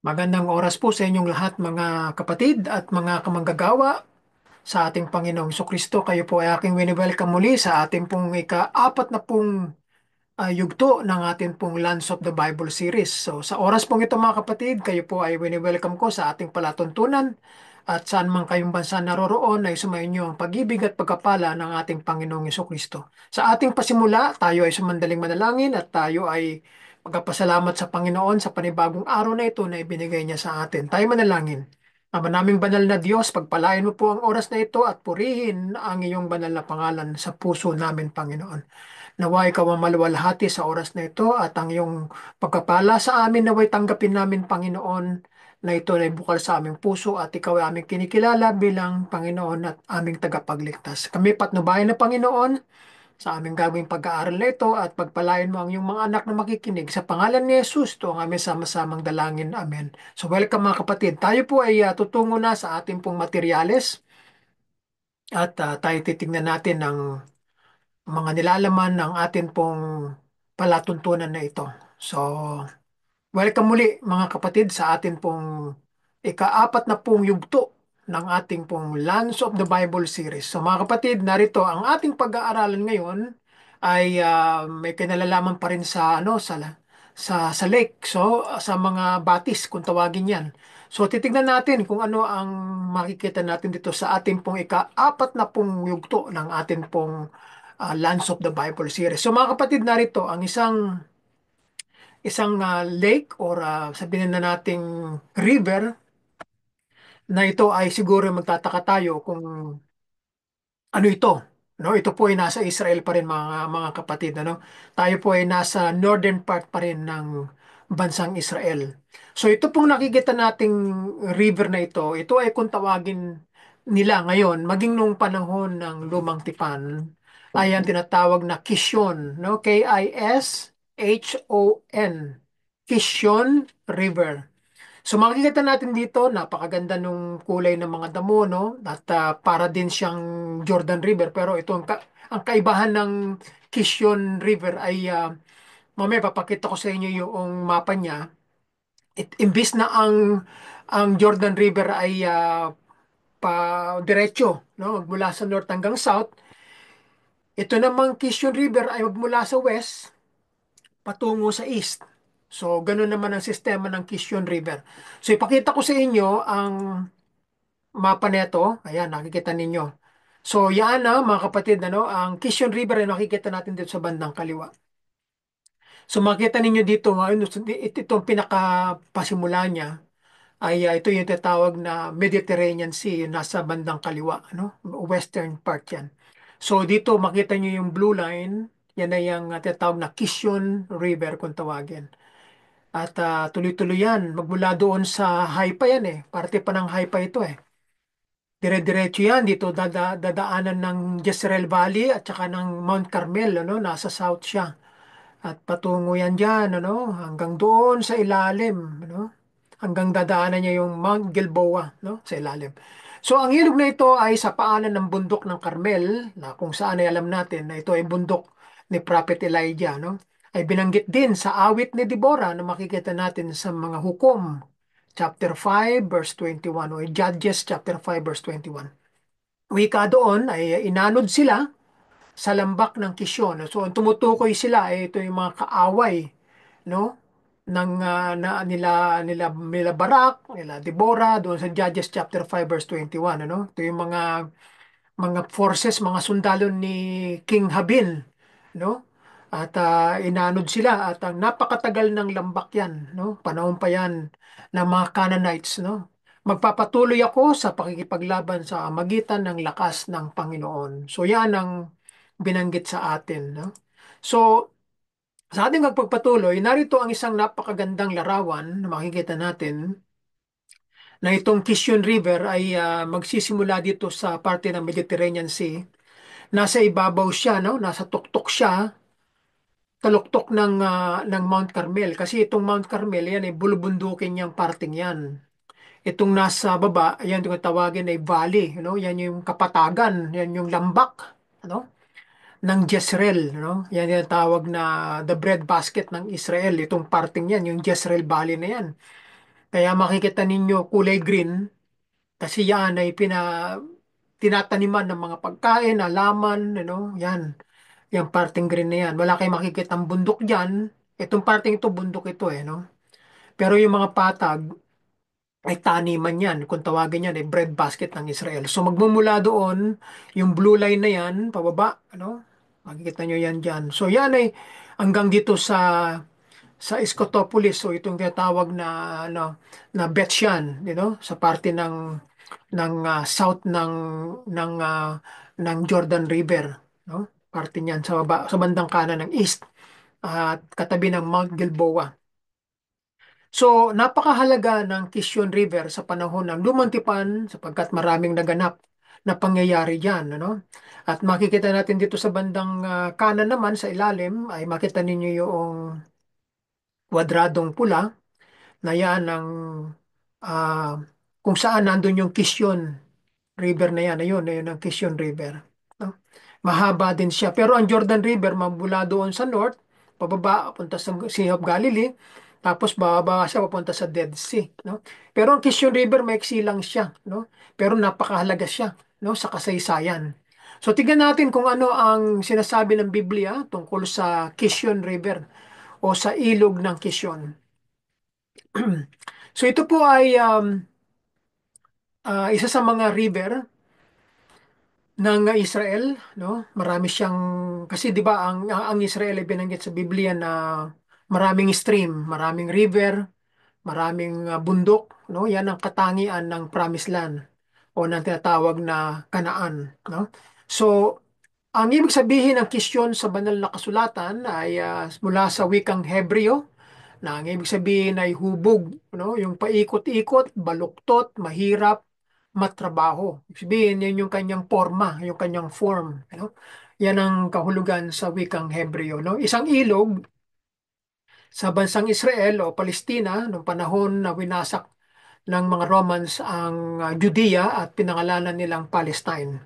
Magandang oras po sa inyong lahat mga kapatid at mga kamanggagawa sa ating Panginoong Kristo. Kayo po ay aking wini-welcome muli sa ating pong ika-apat na pong yugto ng ating pong Lands of the Bible series. So sa oras pong ito mga kapatid, kayo po ay wini-welcome ko sa ating palatuntunan at saan man kayong bansa naroroon ay sumainyo ang pag-ibig at pagkapala ng ating Panginoong Kristo. Sa ating pasimula, tayo ay sumandaling manalangin at tayo ay magpasalamat sa Panginoon sa panibagong araw na ito na ibinigay niya sa atin. Tayo manalangin. Ama naming banal na Diyos, pagpalain mo po ang oras na ito at purihin ang iyong banal na pangalan sa puso namin, Panginoon. Naway ikaw ang maluwalhati sa oras na ito at ang iyong pagkapala sa amin naway tanggapin namin, Panginoon, na ito ay bukal sa aming puso at ikaw ay aming kinikilala bilang Panginoon at aming tagapagligtas. Kami patnubayan na Panginoon sa aming gagawing pag-aaral na ito at pagpalain mo ang iyong mga anak na makikinig. Sa pangalan ni Jesus, ito ang aming sama-samang dalangin. Amen. So welcome mga kapatid. Tayo po ay tutungo na sa ating pong materyales at tayo titingnan natin ang mga nilalaman ng atin pong palatuntunan na ito. So, welcome muli mga kapatid sa atin pong ika-apat na pong yugto ng ating pong Lands of the Bible series. So mga kapatid, narito ang ating pag-aaralan ngayon ay may kinalalaman pa rin sa sa lake. So sa mga batis kung tawagin 'yan. So titingnan natin kung ano ang makikita natin dito sa ating pong ika-apat na pong yugto ng ating pong Lands of the Bible series. So mga kapatid, narito ang isang lake or sabihin na nating river na ito ay siguro magtataka tayo kung ano ito. No, ito po ay nasa Israel pa rin mga kapatid, ano. Tayo po ay nasa northern part pa rin ng bansang Israel. So ito pong nakikita nating river na ito ay kung tawagin nila ngayon, maging nung panahon ng Lumang Tipan, ay ang tinatawag na Kishon, no? Kishon. Kishon River. So makikita natin dito, napakaganda nung kulay ng mga damo, no? At para din siyang Jordan River. Pero ito, ang kaibahan ng Quezon River ay, mamaya papakita ko sa inyo yung mapa niya. Imbis na ang Jordan River ay pa diretso, no? Mula sa north hanggang south. Ito namang Quezon River ay magmula sa west patungo sa east. So, ganun naman ang sistema ng Quezon River. So, ipakita ko sa inyo ang mapa nito. Ayan, nakikita ninyo. So, yan na mga kapatid, ano, ang Quezon River ay nakikita natin dito sa bandang kaliwa. So, makita ninyo dito, itong pinakapasimula niya ay ito yung tinatawag na Mediterranean Sea, yung nasa bandang kaliwa, ano, western part yan. So, dito makita niyo yung blue line, yan ay yung tinatawag na Quezon River kung tawagin. At tuloy-tuloy yan, magmula doon sa Haifa yan eh, parte pa ng Haifa ito eh. Dire-diretso yan dito dadaanan ng Jezreel Valley at saka ng Mount Carmel, ano, nasa south siya. At patungo yan diyan, ano, hanggang doon sa ilalim, ano. Hanggang dadaanan niya yung Mount Gilboa, no, sa ilalim. So ang ilog na ito ay sa paanan ng bundok ng Carmel, na kung saan ay alam natin na ito ay bundok ni Prophet Elijah, no. Ay binanggit din sa awit ni Deborah na makikita natin sa mga hukom chapter 5 verse 21 o Judges chapter 5 verse 21. Wika doon ay inanod sila sa lambak ng Kisyon. So ang tumutukoy sila ay ito yung mga kaaway, no? Ng nila Barak, nila Deborah doon sa Judges chapter 5 verse 21, ano? Ito yung mga forces, mga sundalo ni King Habin, no? At inanod sila at ang napakatagal ng lambak yan, no? Panahon pa yan ng mga Canaanites, no? Magpapatuloy ako sa pakikipaglaban sa magitan ng lakas ng Panginoon. So yan ang binanggit sa atin, no? So sa ating magpagpatuloy, narito ang isang napakagandang larawan na makikita natin na itong Quezon River ay magsisimula dito sa parte ng Mediterranean Sea. Nasa ibabaw siya, no? Nasa tuktok siya, taluktok ng Mount Carmel. Kasi itong Mount Carmel, yan ay bulubundukin niyang parting yan. Itong nasa baba, yan yung tawagin ay valley, no? Yan yung kapatagan, yan yung lambak, ano? Ng Jezreel, no? Yan yung tawag na the bread basket ng Israel. Itong parting yan, yung Jezreel Valley na yan. Kaya makikita ninyo kulay green kasi yan ay tinataniman ng mga pagkain, halaman, yan. Yung parting green na yan. Wala kayong makikita ang bundok dyan. Itong parting ito, bundok ito no? Pero yung mga patag, ay taniman yan. Kung tawagin yan, ay bread basket ng Israel. So magmumula doon, yung blue line na yan, pababa, makikita nyo yan dyan. So yan ay hanggang dito sa Scotopolis. So itong tinatawag na Bethshan, sa parte ng south ng Jordan River, no? Parte niyan sa baba, sa bandang kanan ng east at katabi ng Mount Gilboa. So, napakahalaga ng Quezon River sa panahon ng Lumang Tipan sapagkat maraming naganap na pangyayari diyan, ano? At makikita natin dito sa bandang kanan naman sa ilalim ay makita ninyo yung kwadradong pula na yan ang ah, kung saan nandun yung Quezon River na yan. Ayun ang Quezon River. No? Mahaba din siya. Pero ang Jordan River, mabula doon sa north, pababa, punta sa Sea of Galilee, tapos bababa siya papunta sa Dead Sea. No? Pero ang Quezon River, maiksi lang siya. No? Pero napakahalaga siya, no? Sa kasaysayan. So, tignan natin kung ano ang sinasabi ng Biblia tungkol sa Quezon River o sa ilog ng Quezon. So, ito po ay isa sa mga river ng Israel, no? Marami siyang kasi 'di ba ang Israel ay binanggit sa Biblia na maraming stream, maraming river, maraming bundok, no? Yan ang katangian ng Promised Land o ng tinatawag na Kanaan, no? So, ang ibig sabihin ng kisyon sa banal na kasulatan ay mula sa wikang Hebreo na ang ibig sabihin ay hubog, no? Yung paikot-ikot, baluktot, mahirap, matrabaho. Ibig sabihin, yan yung kanyang forma, yung kanyang form, Yan ang kahulugan sa wikang Hebreo, no? Isang ilog sa bansang Israel o Palestina noong panahon na winasak ng mga Romans ang Judea at pinangalanan nilang Palestine.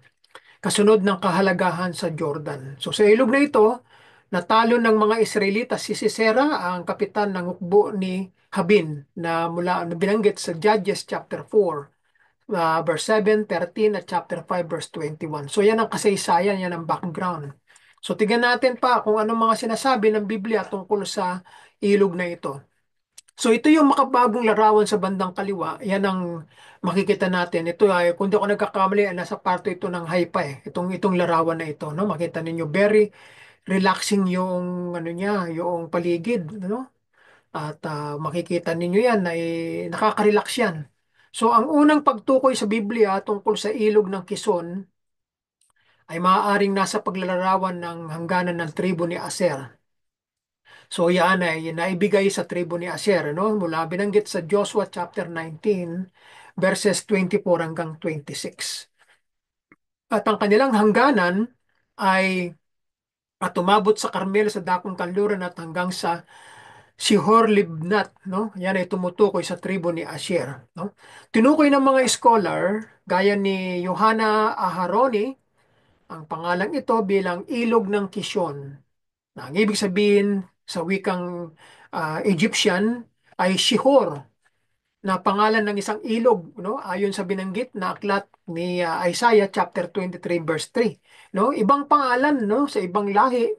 Kasunod ng kahalagahan sa Jordan. So sa ilog na ito, natalo ng mga Israelita si Sisera, ang kapitan ng hukbo ni Habin na binanggit sa Judges chapter 4, verse 7, 13 at chapter 5 verse 21. So yan ang kasaysayan, yan ang background. So tignan natin pa kung anong mga sinasabi ng Biblia tungkol sa ilog na ito. So ito yung makabagong larawan sa bandang kaliwa. Yan ang makikita natin. Ito ay, kung di ako nagkakamali, nasa parte ito ng Haifa eh. Itong larawan na ito, no? Makita ninyo very relaxing yung ano niya, yung paligid, no? At makikita ninyo yan ay nakaka-relax yan. So ang unang pagtukoy sa Biblia tungkol sa ilog ng Kison ay maaaring nasa paglalarawan ng hangganan ng tribo ni Aser. So yan ay naibigay sa tribo ni Aser, no? Mula binanggit sa Joshua chapter 19 verses 24 hanggang 26. At ang kanilang hangganan ay at umabot sa Carmel sa dakong kanluran at hanggang sa Sihor Libnat, no? Yan ay tumutukoy sa tribo ni Asher, no? Tinukoy ng mga scholar gaya ni Yohana Aharoni ang pangalang ito bilang ilog ng Kishon. Na ang ibig sabihin sa wikang Egyptian ay Shihor na pangalan ng isang ilog, no? Ayon sa binanggit na aklat ni Isaiah chapter 23 verse 3, no? Ibang pangalan, no? Sa ibang lahi.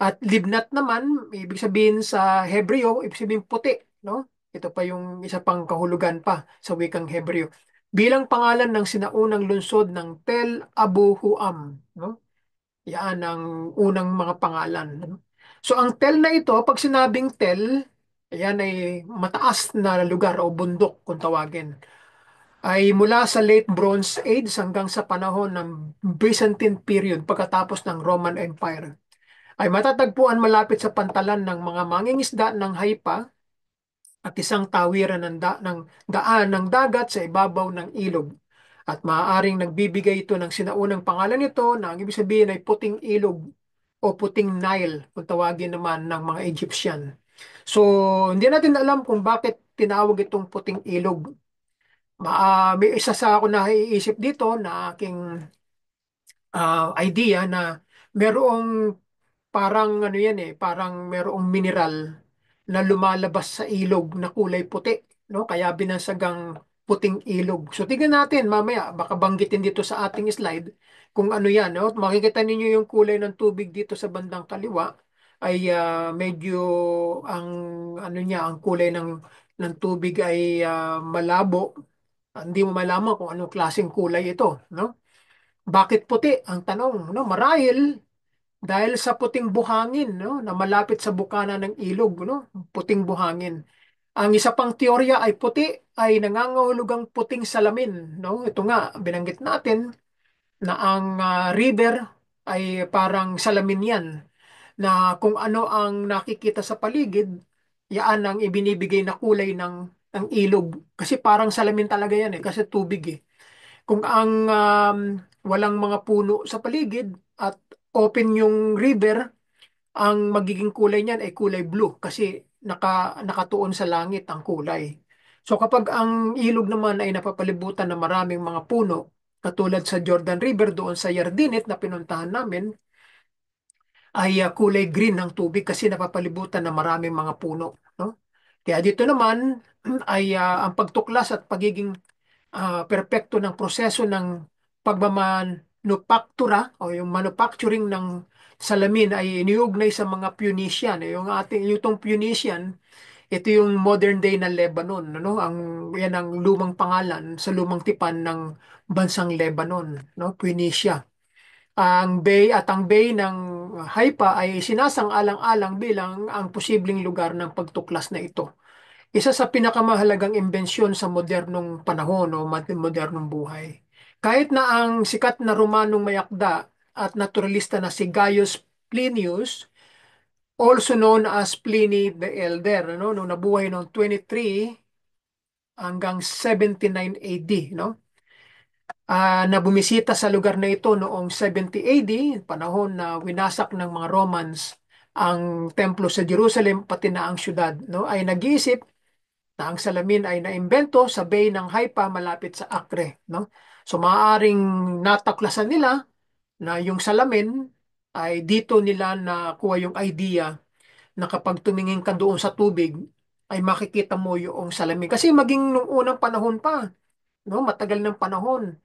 At libnat naman, ibig sabihin sa Hebreo, ibig sabihin puti, no? Ito pa yung isa pang kahulugan pa sa wikang Hebreo. Bilang pangalan ng sinaunang lungsod ng Tel Abu Huam, no? Yan ang unang mga pangalan, no? So ang Tel na ito, pag sinabing Tel, yan ay mataas na lugar o bundok kung tawagin. Ay mula sa late Bronze Age hanggang sa panahon ng Byzantine period pagkatapos ng Roman Empire ay matatagpuan malapit sa pantalan ng mga mangingisda ng Haifa at isang tawiran ng daan ng dagat sa ibabaw ng ilog. At maaaring nagbibigay ito ng sinaunang pangalan nito na ang ibig sabihin ay puting ilog o puting Nile kung tawagin naman ng mga Egyptian. So, hindi natin alam kung bakit tinawag itong puting ilog. May isa sa ako na iisip dito na aking idea na merong parang parang merong mineral na lumalabas sa ilog na kulay puti, no? Kaya binansagang puting ilog. So tignan natin mamaya, baka banggitin dito sa ating slide kung ano yan, no? Makikita ninyo yung kulay ng tubig dito sa bandang kaliwa ay medyo ang ano niya, ang kulay ng tubig ay malabo. Hindi mo malaman kung anong klaseng kulay ito, no? Bakit puti? Ang tanong, no? Marahil dahil sa puting buhangin, no, na malapit sa bukana ng ilog, no? Puting buhangin. Ang isa pang teorya ay puti ay nangangahulugang puting salamin, no? Ito nga, binanggit natin na ang river ay parang salamin yan, na kung ano ang nakikita sa paligid, yaan ang ibinibigay na kulay ng ilog. Kasi parang salamin talaga yan eh, kasi tubig eh. Kung ang walang mga puno sa paligid at open yung river, ang magiging kulay niyan ay kulay blue kasi nakatuon sa langit ang kulay. So kapag ang ilog naman ay napapalibutan ng maraming mga puno, katulad sa Jordan River doon sa Yardenit na pinuntahan namin, ay kulay green ang tubig kasi napapalibutan ng maraming mga puno. No? Kaya dito naman ay ang pagtuklas at pagiging perpekto ng proseso ng pagmamanufaktura o yung manufacturing ng salamin ay iniugnay sa mga Phoenician. Yung itong Phoenician, ito yung modern day na Lebanon, ano? Yan ang lumang pangalan sa lumang tipan ng bansang Lebanon, no? Phoenicia. Ang bay ng Haifa ay sinasang-alang-alang bilang ang posibleng lugar ng pagtuklas na ito. Isa sa pinakamahalagang imbensyon sa modernong panahon o modernong buhay. Kahit na ang sikat na Romanong mayakda at naturalista na si Gaius Plinius, also known as Pliny the Elder, no, nung nabuhay noong 23 hanggang 79 AD, no? Na bumisita sa lugar na ito noong 70 AD, panahon na winasak ng mga Romans ang templo sa Jerusalem pati na ang syudad, no? Ay nag-iisip na ang salamin ay naimbento sa Bay ng Haifa malapit sa Acre, no? So maaaring nataklasan nila na yung salamin ay dito nila nakuha yung idea na kapag tumingin ka doon sa tubig ay makikita mo yung salamin. Kasi maging nung unang panahon pa, no, matagal ng panahon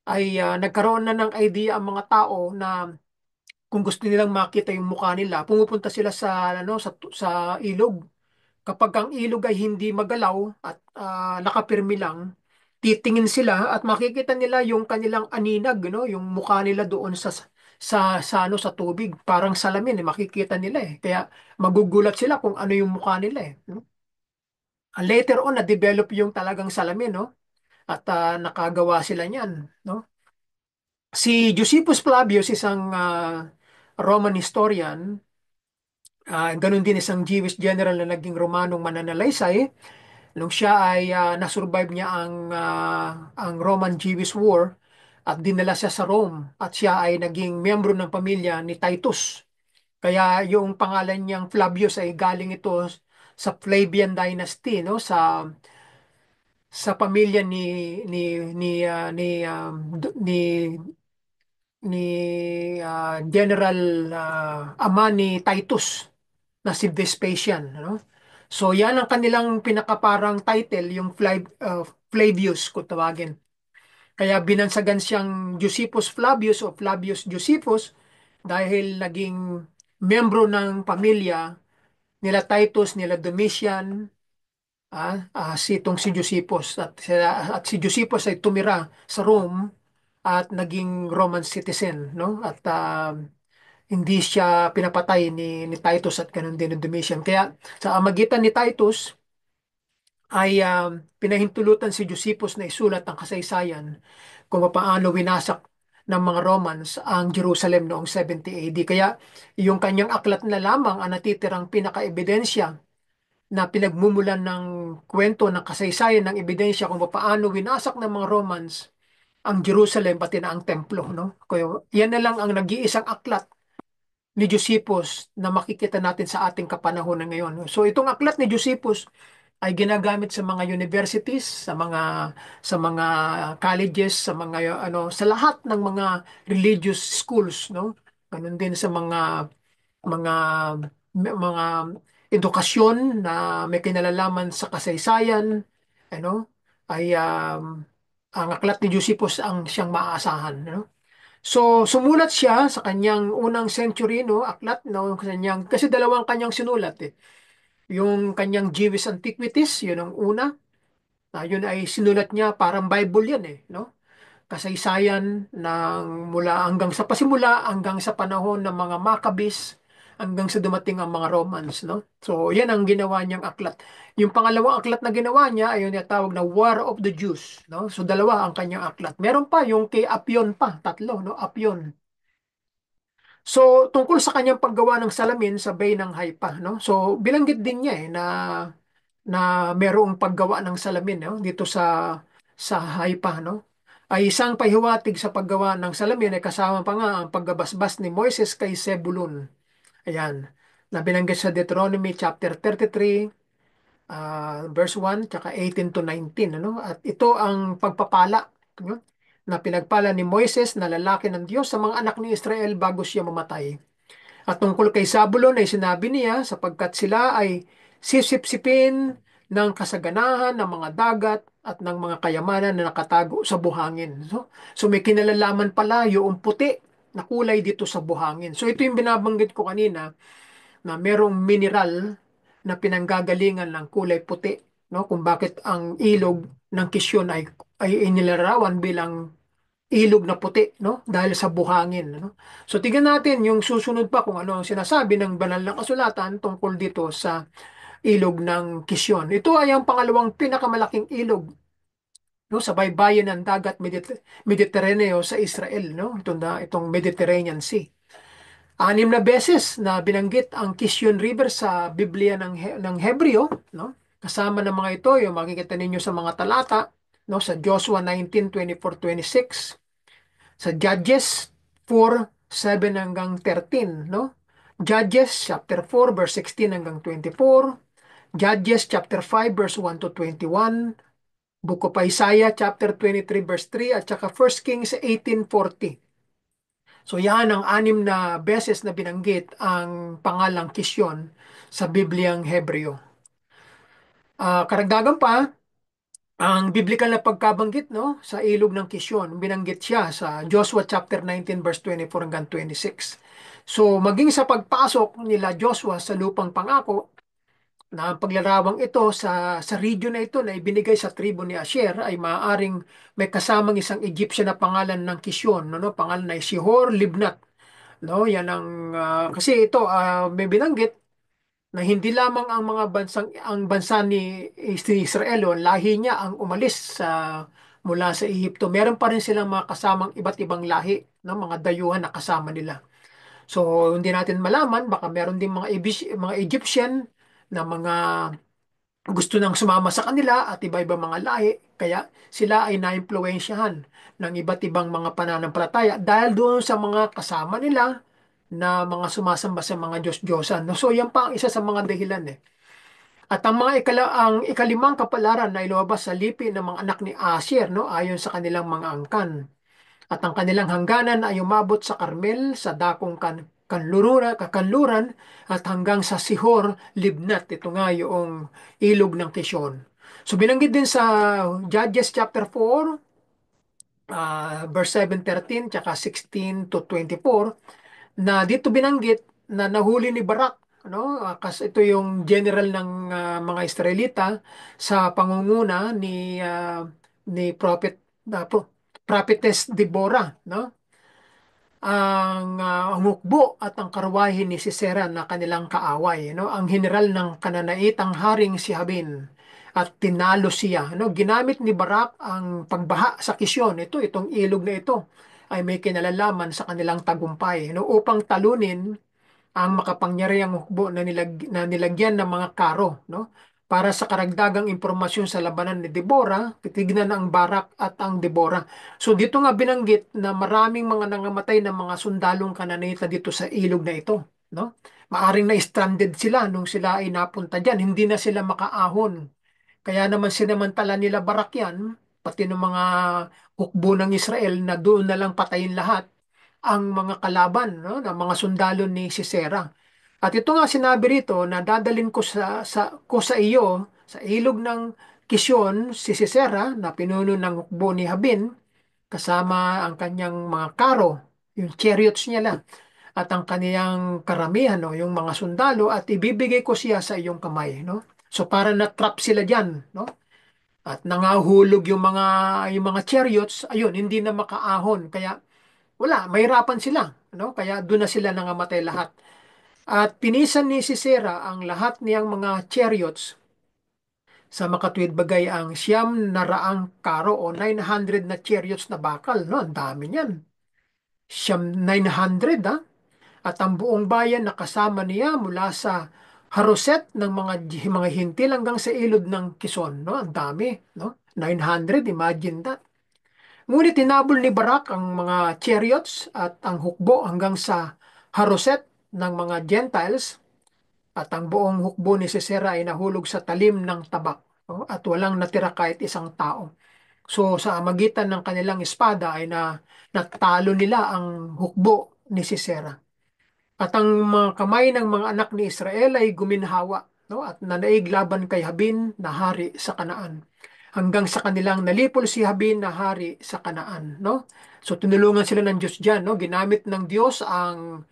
ay nagkaroon na ng idea ang mga tao na kung gusto nilang makita yung mukha nila, pumupunta sila sa ilog. Kapag ang ilog ay hindi magalaw at nakapirmi lang, titingin sila at makikita nila yung kanilang aninag, no? Yung mukha nila doon sa tubig, parang salamin, makikita nila eh. Kaya magugulat sila kung ano yung mukha nila eh. No? Later on, na-develop yung talagang salamin, no? At nakagawa sila niyan, no? Si Josephus Flavius, isang Roman historian, ganun din isang Jewish general na naging Romanong mananalaysay. Nung siya ay nasurvive niya ang Roman-Jewish War at dinala siya sa Rome at siya ay naging miyembro ng pamilya ni Titus. Kaya yung pangalan niyang Flavius ay galing ito sa Flavian Dynasty, no? Sa pamilya ni ni ah, ni ah, ni ni General ama ni Titus na si Vespasian, no? So yan ang kanilang pinakaparang title, yung Flavius kung tawagin. Kaya binansagan siyang Josephus Flavius o Flavius Josephus dahil naging membro ng pamilya nila Titus, nila Domitian, si Josephus. At si Josephus ay tumira sa Rome at naging Roman citizen, no? At hindi siya pinapatay ni Titus at ganun din ni Domitian. Kaya sa amagitan ni Titus ay pinahintulutan si Josephus na isulat ang kasaysayan kung paano winasak ng mga Romans ang Jerusalem noong 70 AD. Kaya yung kanyang aklat na lamang ang natitirang pinaka-ebidensya na pinagmumulan ng kwento ng kasaysayan ng ebidensya kung paano winasak ng mga Romans ang Jerusalem pati na ang templo, no? Kaya yan na lang ang nag-iisang aklat ni Josephus na makikita natin sa ating kapanahonan ngayon. So itong aklat ni Josephus ay ginagamit sa mga universities, sa mga colleges, sa mga sa lahat ng mga religious schools, no? Ganun din sa mga mga edukasyon na may kinalalaman sa kasaysayan, ano, ay ang aklat ni Josephus ang siyang maaasahan. No? So, sumulat siya sa kanyang unang century, no, aklat, no, kanyang, kasi dalawang kanyang sinulat eh. Yung kanyang Jewish Antiquities, yun ang una. Yun ay sinulat niya, parang Bible yan eh, no? Kasaysayan ng mula hanggang sa pasimula hanggang sa panahon ng mga Maccabees hanggang sa dumating ang mga Romans, no? So, yan ang ginawa niyang aklat. Yung pangalawang aklat na ginawa niya ay yung tawag na War of the Jews, no? So, dalawa ang kanyang aklat. Meron pa yung kay Apion pa, tatlo, no? Apion. So, tungkol sa kanyang paggawa ng salamin sa Bay ng Haifa, no? So, bilanggit din niya na merong paggawa ng salamin, no? Dito sa Haifa, no? Ay isang pahiwatig sa paggawa ng salamin ay kasama pa nga ang paggabasbas ni Moises kay Zebulun. Ayan. Na binanggit sa Deuteronomy chapter 33, verse 1, tsaka 18 to 19, ano? At ito ang pagpapala, no? Na pinagpala ni Moises na lalaki ng Diyos sa mga anak ni Israel bago siya mamatay. At tungkol kay Zabulon ay sinabi niya sapagkat sila ay sisipsipin ng kasaganahan ng mga dagat at ng mga kayamanan na nakatago sa buhangin. So may kinalalaman pala yung puti na kulay dito sa buhangin. So ito yung binabanggit ko kanina na merong mineral na pinanggagalingan ng kulay puti. No? Kung bakit ang ilog ng Kisyon ay inilarawan bilang ilog na puti, no? Dahil sa buhangin, no? So tingnan natin yung susunod pa kung ano ang sinasabi ng banal na kasulatan tungkol dito sa ilog ng Kisyon. Ito ay ang pangalawang pinakamalaking ilog, no, sa baybayin ng dagat Mediteraneo sa Israel, no? Itong Mediterranean Sea. Anim na beses na binanggit ang Kisyon River sa Biblia ng Hebreo, no? Kasama ng mga ito, yung makikita ninyo sa mga talata, no, sa Joshua 19:24-26, sa Judges 4:7 hanggang 13, no? Judges chapter 4 verse 16 hanggang 24, Judges chapter 5 verse 1 to 21, Book of Isaiah chapter 23 verse 3 at saka 1 Kings 18:40. So yan ang anim na beses na binanggit ang pangalang Kisyon sa Bibliang Hebreo. Karagdagan pa, ang biblical na pagkabanggit, no, sa ilog ng Kisyon, binanggit siya sa Joshua chapter 19 verse 24 hanggang 26. So maging sa pagpasok nila Joshua sa lupang pangako, na ang paglarawang ito sa region na ito na ibinigay sa tribo ni Asher ay maaaring may kasamang isang Egyptian na pangalan ng Kisyon, no, pangalan na Sihor Libnat, no, yan ang kasi ito may binanggit na hindi lamang ang bansa ni Israel o lahi niya ang umalis mula sa Ehipto. Meron pa rin silang mga kasamang iba't ibang lahi, no, mga dayuhan na kasama nila. So hindi natin malaman, baka meron din mga Egyptian na mga gusto nang sumama sa kanila at iba-ibang mga lahi, kaya sila ay naimpluwensyahan ng iba't ibang mga pananampalataya dahil doon sa mga kasama nila na mga sumasamba sa mga Diyos-Diyosan. No? So yan pa ang isa sa mga dahilan eh. At ang ikalimang kapalaran na ilabas sa lipi ng mga anak ni Asher, no, ayon sa kanilang mga angkan. At ang kanilang hangganan ay umabot sa Carmel, sa dakong kanluran, at hanggang sa Sihor, Libnat. Ito nga yung ilog ng Kishon. So binanggit din sa Judges chapter 4, verse 7, 13, tsaka 16 to 24, na dito binanggit na nahuli ni Barak, ano, kasi ito yung general ng mga Israelita sa pangunguna ni prophetess Deborah, no? Ang hukbo at ang karwahe ni Sisera na kanilang kaaway, no? Ang general ng kananaitang haring si Habin at tinalo siya, no? Ginamit ni Barak ang pagbaha sa Kisyon, itong ilog na ito ay may kinalalaman sa kanilang tagumpay, no? Upang talunin ang makapangyarihang hukbo na nilagyan ng mga karo, no? Para sa karagdagang impormasyon sa labanan ni Deborah, titignan ang Barak at ang Deborah. So dito nga binanggit na maraming mga nangamatay ng mga sundalong Kananita dito sa ilog na ito, no? Maaring na-stranded sila nung sila ay napunta diyan, hindi na sila makaahon. Kaya naman sinamantala nila Barak yan, pati ng mga hukbo ng Israel na doon na lang patayin lahat ang mga kalaban, no, ng mga sundalo ni Sisera. At ito nga sinabi rito na dadalin ko sa iyo Sa ilog ng Kisyon, si Sisera na pinuno ng hukbo ni Habin, kasama ang kanyang mga karo, yung chariots niya lang, at ang kaniyang karamihan, no, yung mga sundalo, at ibibigay ko siya sa iyong kamay, no? So para na-trap sila diyan, no? At nangahulog yung mga chariots, ayun, hindi na makaahon. Kaya wala, mahirapan sila, no? Kaya doon na sila nangamatay lahat. At pinisan ni Sisera ang lahat niyang mga chariots sa makatuwid bagay ang siyam na raang karo o 900 na chariots na bakal, no? Ang dami niyan. Siyam 900, ha? At ang buong bayan nakasama niya mula sa Haroset ng mga hintil hanggang sa ilog ng Kison, no? Ang dami, no? 900, imagine that. Ngunit tinabol ni Barak ang mga chariots at ang hukbo hanggang sa Haroset ng mga Gentiles, at ang buong hukbo ni Sisera ay nahulog sa talim ng tabak, no? At walang natira kahit isang tao. So sa magitan ng kanilang espada ay natalo nila ang hukbo ni Sisera. At ang mga kamay ng mga anak ni Israel ay guminhawa, no? At nanaig laban kay Habin na hari sa Kanaan. Hanggang sa kanilang nalipol si Habin na hari sa Kanaan, no? So tinulungan sila ng Diyos diyan, no? Ginamit ng Diyos ang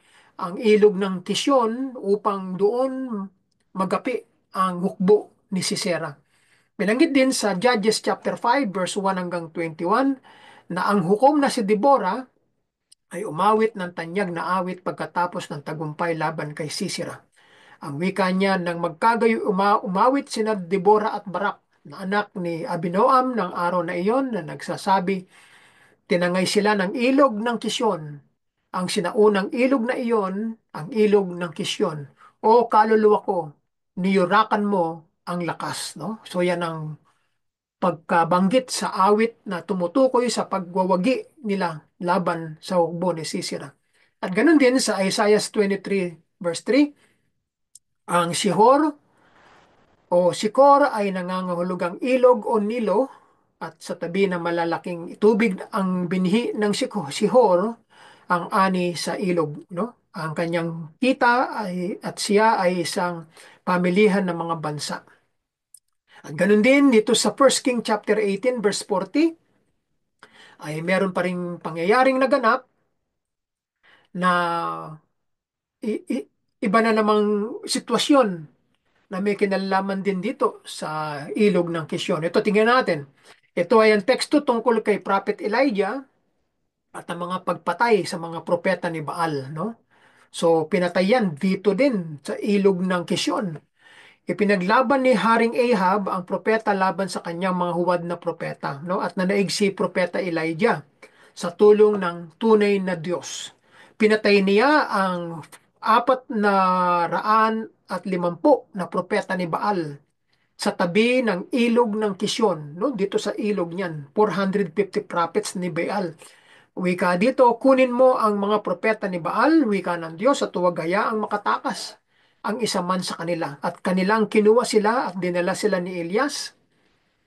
ilog ng Kisyon upang doon magapi ang hukbo ni Sisera. Binanggit din sa Judges chapter 5 verse 1 hanggang 21 na ang hukom na si Deborah ay umawit ng tanyag na awit pagkatapos ng tagumpay laban kay Sisera. Ang wika niya nang magkagayo umawit sina Deborah at Barak na anak ni Abinoam ng araw na iyon na nagsasabi, tinangay sila ng ilog ng Kisyon. Ang sinaunang ilog na iyon, ang ilog ng Kisyon. O kaluluwa ko, niyurakan mo ang lakas. No? So yan ang pagkabanggit sa awit na tumutukoy sa pagwawagi nila laban sa hukbo ni Sisera. At ganun din sa Isaiah 23 verse 3, ang Sihor o Sikor ay nangangahulugang ilog o Nilo, at sa tabi ng malalaking tubig ang binhi ng Sihor ang ani sa ilog, no? Ang kanyang kita at siya ay isang pamilihan ng mga bansa. At ganun din dito sa 1 King chapter 18 verse 40, ay meron pa ring pangyayaring naganap na i- i- iba na namang sitwasyon na may kinalaman din dito sa ilog ng Kisyon. Ito, tingnan natin. Ito ay ang teksto tungkol kay Prophet Elijah at ang mga pagpatay sa mga propeta ni Baal, no? So, pinatay yan dito din sa ilog ng Kisyon. Ipinaglaban ni Haring Ahab ang propeta laban sa kanyang mga huwad na propeta, no? At nanaig si propeta Elijah sa tulong ng tunay na Diyos. Pinatay niya ang 450 na propeta ni Baal sa tabi ng ilog ng Kisyon, no? Dito sa ilog niyan, 450 prophets ni Baal. Wika dito, kunin mo ang mga propeta ni Baal, wika ng Diyos, at huwag hayaang makatakas ang isa man sa kanila. At kanilang kinuha sila at dinala sila ni Elias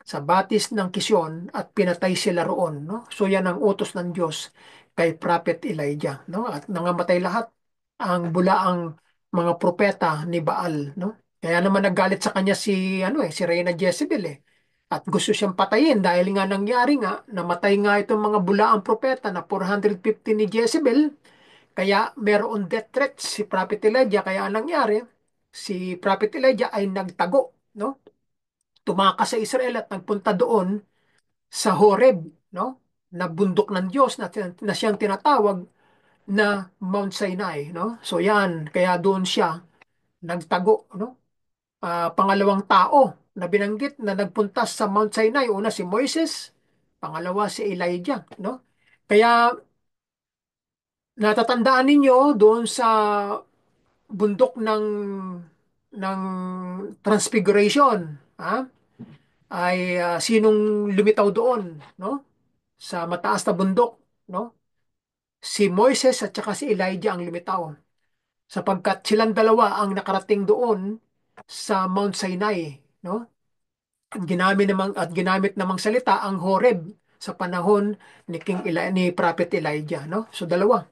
sa batis ng Kisyon at pinatay sila roon, no? So yan ang utos ng Diyos kay Prophet Elijah, no? At nangamatay lahat ang bulaang mga propeta ni Baal, no? Kaya naman nagalit sa kanya si Reyna Jezebel, eh. At gusto siyang patayin dahil nga nangyari nga, namatay nga itong mga bulaang propeta na 450 ni Jezebel. Kaya meron death threat si Prophet Elijah. Kaya anong nangyari, si Prophet Elijah ay nagtago, no? Tumakas sa Israel at nagpunta doon sa Horeb, no? Na bundok ng Diyos na siyang tinatawag na Mount Sinai, no? So yan, kaya doon siya nagtago, no? Pangalawang tao na binanggit na nagpunta sa Mount Sinai, una si Moises, pangalawa si Elijah, no? Kaya natatandaan ninyo doon sa bundok ng Transfiguration, ha? Ay sinong lumitaw doon, no? Sa mataas na bundok, no? Si Moises at saka si Elijah ang lumitaw, sapagkat silang dalawa ang nakarating doon sa Mount Sinai, no? Ginamit namang salita ang Horeb sa panahon ni Prophet Elijah, no? So dalawa.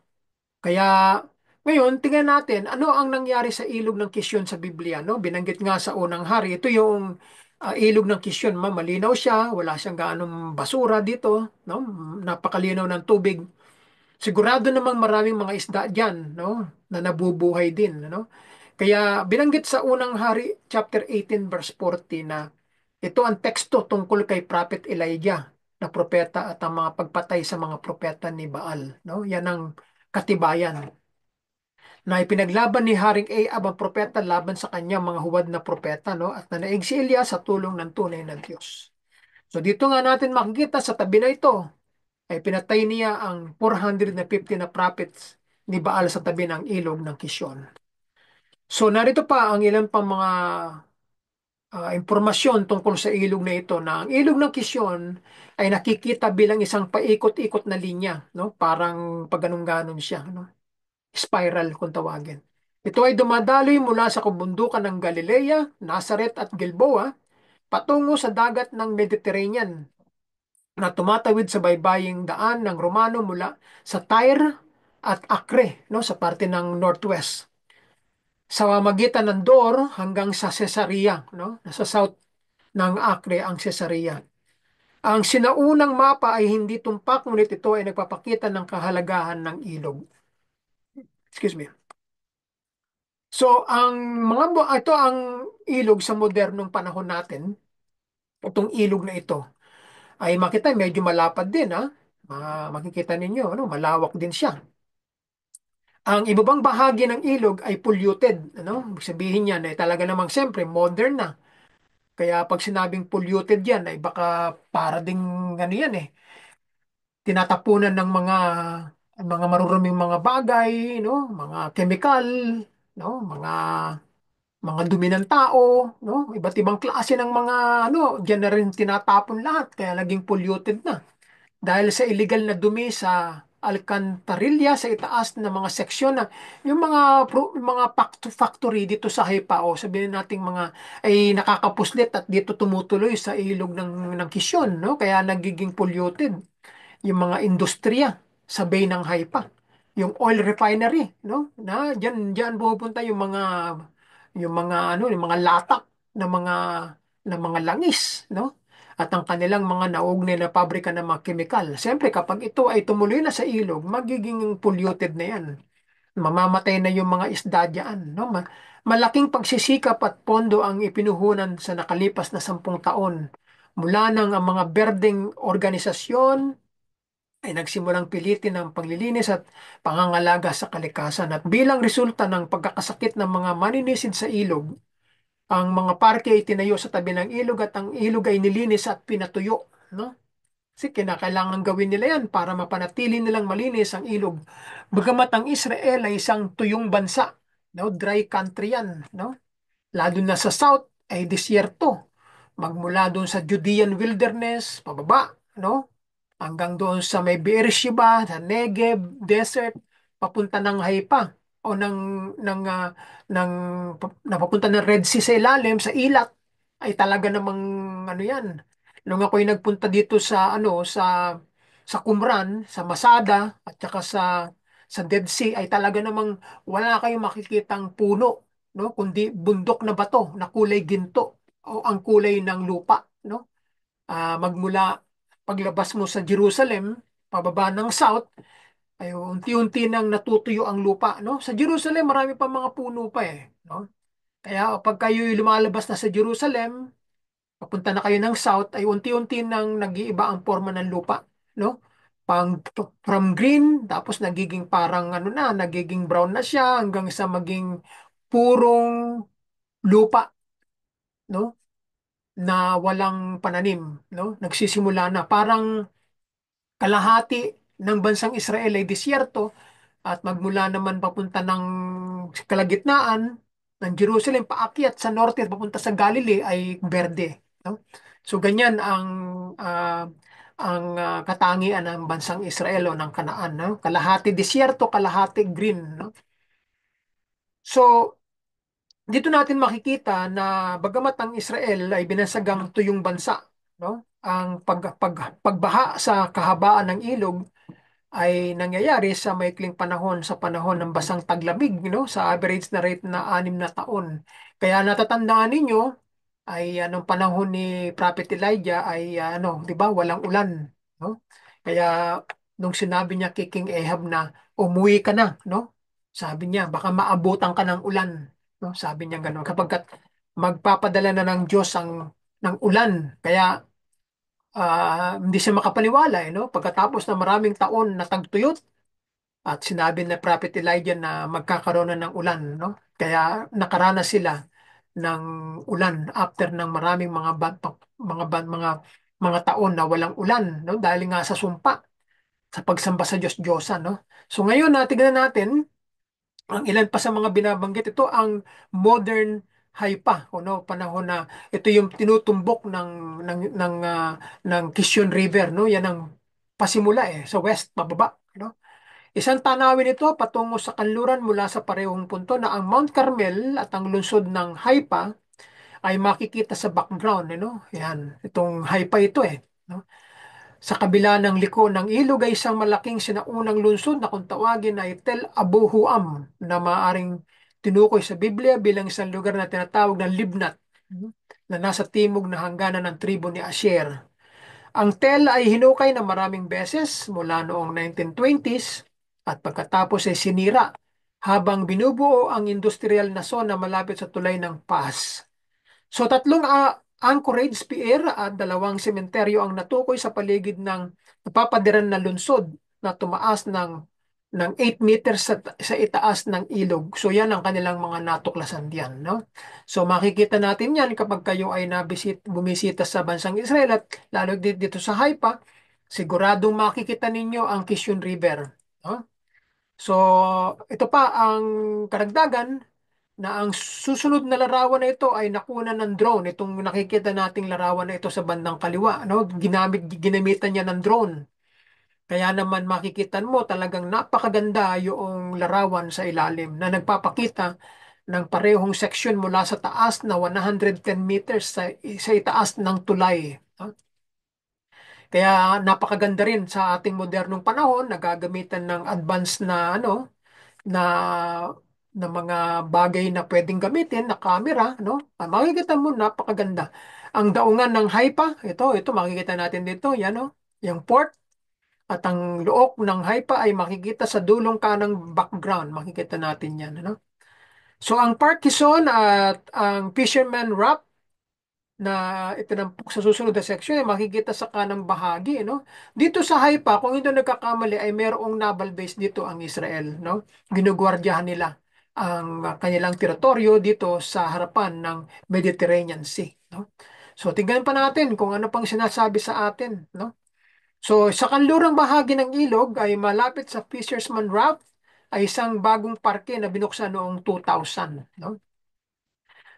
Kaya ngayon tingnan natin ano ang nangyari sa ilog ng Kisyon sa Biblia, no? Binanggit nga sa unang hari, ito yung Ilog ng Kisyon, malinaw siya, wala siyang gaanong basura dito, no? Napakalinaw ng tubig. Sigurado namang maraming mga isda diyan, no? Na nabubuhay din, no? Kaya binanggit sa unang hari, chapter 18, verse 40 na ito ang teksto tungkol kay Prophet Elijah na propeta at ang mga pagpatay sa mga propeta ni Baal, no? Yan ang katibayan na ipinaglaban ni Haring Ahab ang propeta laban sa kanyang mga huwad na propeta, no? At nanaig si Elias sa tulong ng tunay na Diyos. So dito nga natin makikita sa tabi na ito ay pinatay niya ang 450 na prophets ni Baal sa tabi ng ilog ng Kishon. So narito pa ang ilan pang mga impormasyon tungkol sa ilog na ito na ang ilog ng Kishon ay nakikita bilang isang paikot-ikot na linya, no? Parang pagganong-ganon siya, no? Spiral kung tawagin. Ito ay dumadaloy mula sa kabundukan ng Galilea, Nazareth at Gilboa patungo sa dagat ng Mediterranean na tumatawid sa baybaying daan ng Romano mula sa Tyre at Acre, no, sa parte ng northwest. Sa magitan ng Dor hanggang sa Caesarea, no, nasa south ng Acre ang Caesarea. Ang sinaunang mapa ay hindi tumpak ngunit ito ay nagpapakita ng kahalagahan ng ilog. Excuse me. So, ang ito ang ilog sa modernong panahon natin. Itong ilog na ito ay makita medyo malapad din, ha. Makikita ninyo, ano, malawak din siya. Ang ibabang bahagi ng ilog ay polluted, ano? Ibig sabihin niyan ay talaga namang siyempre modern na. Kaya pag sinabing polluted yan ay baka para ding ano yan eh, tinatapunan ng mga maruruming mga bagay, no? Mga chemical, no? Mga dumi ng tao, no? Iba't ibang klase ng mga ano, diyan na rin tinatapon lahat kaya naging polluted na. Dahil sa illegal na dumi sa Alcantarilla sa itaas ng mga seksyon na yung mga factory dito sa Haipa o sabihin nating mga ay nakakapuslit at dito tumutuloy sa ilog ng Kisyon, no? Kaya nagiging polluted yung mga industriya sa Bay ng Haipa. Yung oil refinery, no? Na diyan pupunta yung mga latak ng mga langis, no? At ang kanilang mga naugnay na pabrika ng mga kemikal. Siyempre, kapag ito ay tumuloy na sa ilog, magiging polluted na yan. Mamamatay na yung mga isda dyan, no? Malaking pagsisikap at pondo ang ipinuhunan sa nakalipas na 10 taon. Mula nang ang mga berdeng organisasyon ay nagsimulang pilitin ang paglilinis at pangangalaga sa kalikasan. At bilang resulta ng pagkakasakit ng mga maninisid sa ilog, ang mga parke ay tinayo sa tabi ng ilog at ang ilog ay nilinis at pinatuyo, no? Kasi kinakailangan gawin nila yan para mapanatili nilang malinis ang ilog. Bagamat ang Israel ay isang tuyong bansa, no? Dry country yan, no? Lalo na sa south ay disyerto. Magmula doon sa Judean wilderness, pababa, no? Hanggang doon sa may Beersheba, sa Negev, desert, papunta ng Haifa o ng napapunta ng Red Sea sa ilalim, sa Ilat, ay talaga namang ano yan. Nung ako'y nagpunta dito sa Qumran, sa Masada, at saka sa Dead Sea, ay talaga namang wala kayong makikitang puno, no? Kundi bundok na bato na kulay ginto o ang kulay ng lupa, no? Magmula paglabas mo sa Jerusalem, pababa ng south, ay unti-unti nang natutuyo ang lupa, no? Sa Jerusalem, marami pa mga puno pa eh, no? Kaya pag kayo lumalabas na sa Jerusalem, papunta na kayo ng south, ay unti-unti nang nag-iiba ang forma ng lupa, no? From green, tapos nagiging parang ano na, nagiging brown na siya hanggang sa maging purong lupa, no? Na walang pananim, no? Nagsisimula na parang kalahati ng bansang Israel ay disyerto at magmula naman papunta ng kalagitnaan ng Jerusalem paakyat sa norte at papunta sa Galilee ay berde, no? So ganyan ang katangian ng bansang Israel o ng Kanaan, no? Kalahati disyerto, kalahati green, no? So dito natin makikita na bagamat ang Israel ay binansagang tuyong bansa, no? Ang pagbaha sa kahabaan ng ilog ay nangyayari sa maikling panahon sa panahon ng basang taglamig, no? Sa average na rate na 6 na taon. Kaya natatandaan ninyo ay anong panahon ni Prophet Elijah ay ano, 'di ba, walang ulan, no? Kaya nung sinabi niya kay King Ahab na umuwi ka na, no? Sabi niya baka maabutan ka ng ulan, no? Sabi niya gano'n kapag magpapadala na ng Diyos ng ulan. Kaya hindi siya makapaniwala, no? Pagkatapos ng maraming taon na tagtuyot at sinabi na Prophet Elijah na magkakaroon na ng ulan, no? Kaya nakaranas sila ng ulan after ng maraming mga taon na walang ulan, no? Dahil nga sa sumpa, sa pagsamba sa Diyos-Diyosan, no? So ngayon, tignan natin ang ilan pa sa mga binabanggit. Ito ang modern Haifa, o no, panahon na ito yung tinutumbok ng Quezon River, no? Yan ang pasimula sa west pababa, no? Isang tanawin ito patungo sa kanluran mula sa parehong punto na ang Mount Carmel at ang lungsod ng Haifa ay makikita sa background, no? Yan, itong Haifa ito no? Sa kabila ng liko ng ilog ay isang malaking sinaunang lungsod na kung tawagin ay Tel Abu Huam na maaring tinukoy sa Biblia bilang isang lugar na tinatawag na Libnat, na nasa timog na hangganan ng tribo ni Asher. Ang Tel ay hinukay na maraming beses mula noong 1920s at pagkatapos ay sinira habang binubuo ang industrial na zona malapit sa tulay ng Paz. So tatlong anchorage pier at dalawang sementeryo ang natukoy sa paligid ng napapadiran na lungsod na tumaas ng 8 meters sa itaas ng ilog. So yan ang kanilang mga natuklasan diyan, no? So makikita natin yan kapag kayo ay bumisita sa bansang Israel at lalo dito sa Haifa, siguradong makikita ninyo ang Kishon River, no? So ito pa ang karagdagan na ang susunod na larawan na ito ay nakuna ng drone. Itong nakikita nating larawan na ito sa bandang kaliwa, no? Ginamitan niya ng drone. Kaya naman makikitan mo talagang napakaganda yung larawan sa ilalim na nagpapakita ng parehong section mula sa taas na 110 meters sa itaas ng tulay, no? Kaya napakaganda rin sa ating modernong panahon, nagagamitan ng advanced na na mga bagay na pwedeng gamitin na camera, no? Makikita mo napakaganda. Ang daungan ng Haifa, ito makikita natin dito, yan no, yung port at ang loob ng Haifa ay makikita sa dulong kanang background, makikita natin yan, ano? So ang Park Quezon at ang Fisherman Rock na itinampok sa susunod na section ay makikita sa kanang bahagi, no? Dito sa Haifa, kung hindi nagkakamali, ay mayroong naval base dito ang Israel, no? Ginugwardyahan nila ang kanilang teritoryo dito sa harapan ng Mediterranean Sea, no? So, tingnan pa natin kung ano pang sinasabi sa atin, no? So, sa kanlurang bahagi ng ilog ay malapit sa Fisherman Raft ay isang bagong parke na binuksan noong 2000, no?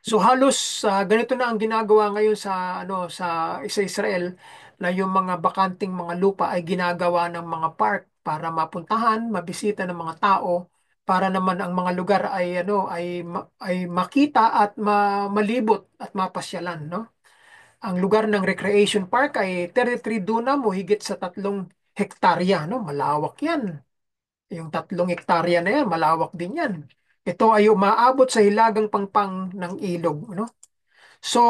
So halos ganito na ang ginagawa ngayon sa Israel na yung mga bakanting mga lupa ay ginagawa ng mga park para mapuntahan, mabisita ng mga tao para naman ang mga lugar ay ay makita at malibot at mapasyalan, no? Ang lugar ng recreation park ay 33 dunam o higit sa 3 hektarya, no? Malawak 'yan. Yung 3 hektarya na yan, malawak din yan. Ito ay umaabot sa hilagang pangpang ng ilog, no? So,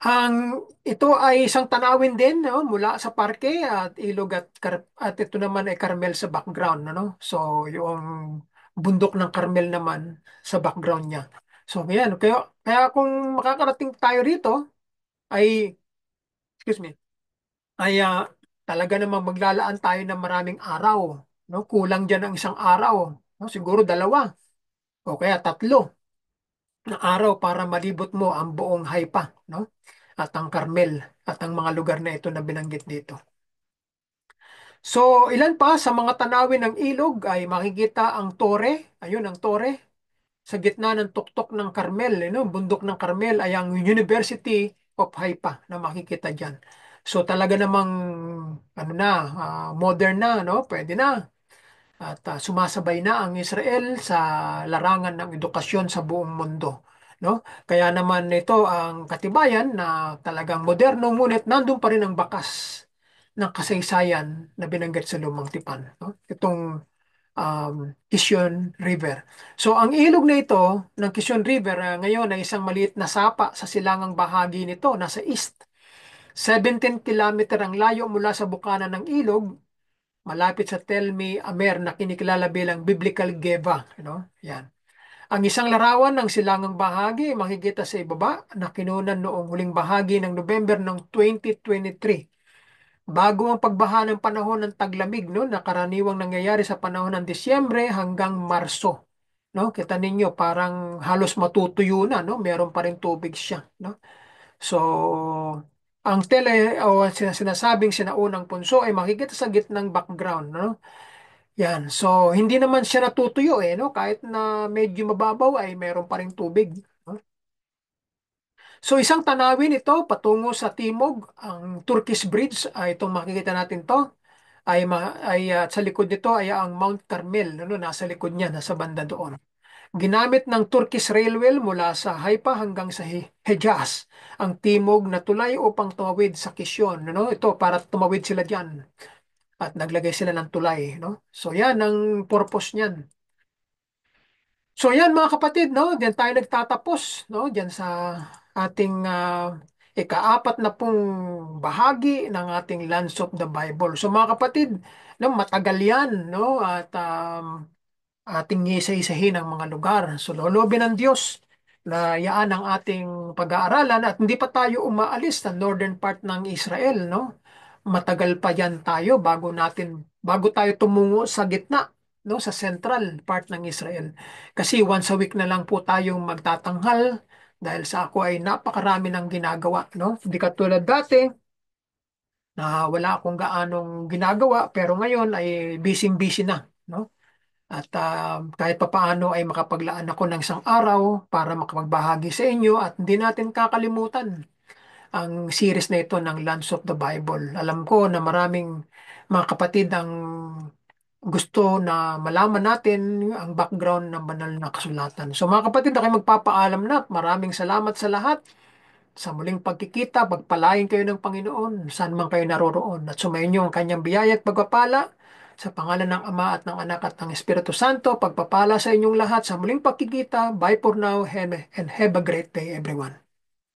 ang ito ay isang tanawin din, no? Mula sa parke at ilog at ito naman ay Carmel sa background, no? So, yung bundok ng Carmel naman sa background niya. So, yan. Kaya kung makakarating tayo rito, ay, excuse me, ay talaga namang maglalaan tayo ng maraming araw, no? Kulang diyan ang isang araw, no? Siguro dalawa o kaya 3 na araw para malibot mo ang buong Haifa, no? At ang Carmel at ang mga lugar na ito na binanggit dito. So, ilan pa sa mga tanawin ng ilog ay makikita ang Tore, ayun ang Tore, sa gitna ng tuktok ng Carmel, bundok ng Carmel ay ang University of Haifa na makikita diyan. So talaga namang modern na, no? Pwede na. At sumasabay na ang Israel sa larangan ng edukasyon sa buong mundo, no? Kaya naman ito ang katibayan na talagang moderno ngunit nandun pa rin ang bakas ng kasaysayan na binanggit sa Lumang Tipan, no? Itong Quezon River. So ang ilog na ito ng Quezon River ngayon ay isang maliit na sapa sa silangang bahagi nito, nasa east. 17 kilometer ang layo mula sa bukana ng ilog, malapit sa Telmi Amer na kinikilala bilang Biblical Geva. Yan. Ang isang larawan ng silangang bahagi makikita sa ibaba na kinunan noong huling bahagi ng November ng 2023. Bago ang pagbaha ng panahon ng taglamig, no, na karaniwang nangyayari sa panahon ng Disyembre hanggang Marso. No, kita ninyo parang halos matutuyo na, no? Meron pa rin tubig siya, no? So, ang o sinasabing sinaunang punso ay makikita sa gitnang background, no? Yan. So, hindi naman siya natutuyo no? Kahit na medyo mababaw ay meron pa rin tubig, no? So, isang tanawin ito patungo sa timog, ang Turkish Bridge, ay itong makikita natin to sa likod nito ay ang Mount Carmel, ano, nasa likod niya, nasa banda doon. Ginamit ng Turkish Railway mula sa Haifa hanggang sa Hejaz, ang timog na tulay upang tumawid sa Kisyon. No? Ito, para tumawid sila diyan. At naglagay sila ng tulay. No? So yan ang purpose niyan. So yan mga kapatid, no? Diyan tayo nagtatapos, no? Diyan sa ating ikaapat na pong bahagi ng ating Lands of the Bible. So mga kapatid, no, matagal yan, no? At ating isa-isahin ang mga lugar. So, loobin ng Diyos na yaan ang ating pag-aaralan at hindi pa tayo umaalis sa northern part ng Israel, no? Matagal pa yan tayo bago tayo tumungo sa gitna, no? Sa central part ng Israel. Kasi once a week na lang po tayong magtatanghal dahil sa ako ay napakarami ng ginagawa, no? Hindi katulad dati na wala akong gaanong ginagawa pero ngayon ay busy-busy na, no? At kahit papaano ay makapaglaan ako ng isang araw para makapagbahagi sa inyo at hindi natin kakalimutan ang series na ito ng Lands of the Bible. Alam ko na maraming mga kapatid ang gusto na malaman natin ang background ng banal na kasulatan. So mga kapatid, ako magpapaalam na. Maraming salamat sa lahat. Sa muling pagkikita, pagpalain kayo ng Panginoon, saan man kayo naroroon, at sumayin niyo ang kanyang biyaya at pagpapala, sa pangalan ng Ama at ng Anak at ng Espiritu Santo, pagpapala sa inyong lahat sa muling pagkikita. Bye for now and have a great day everyone.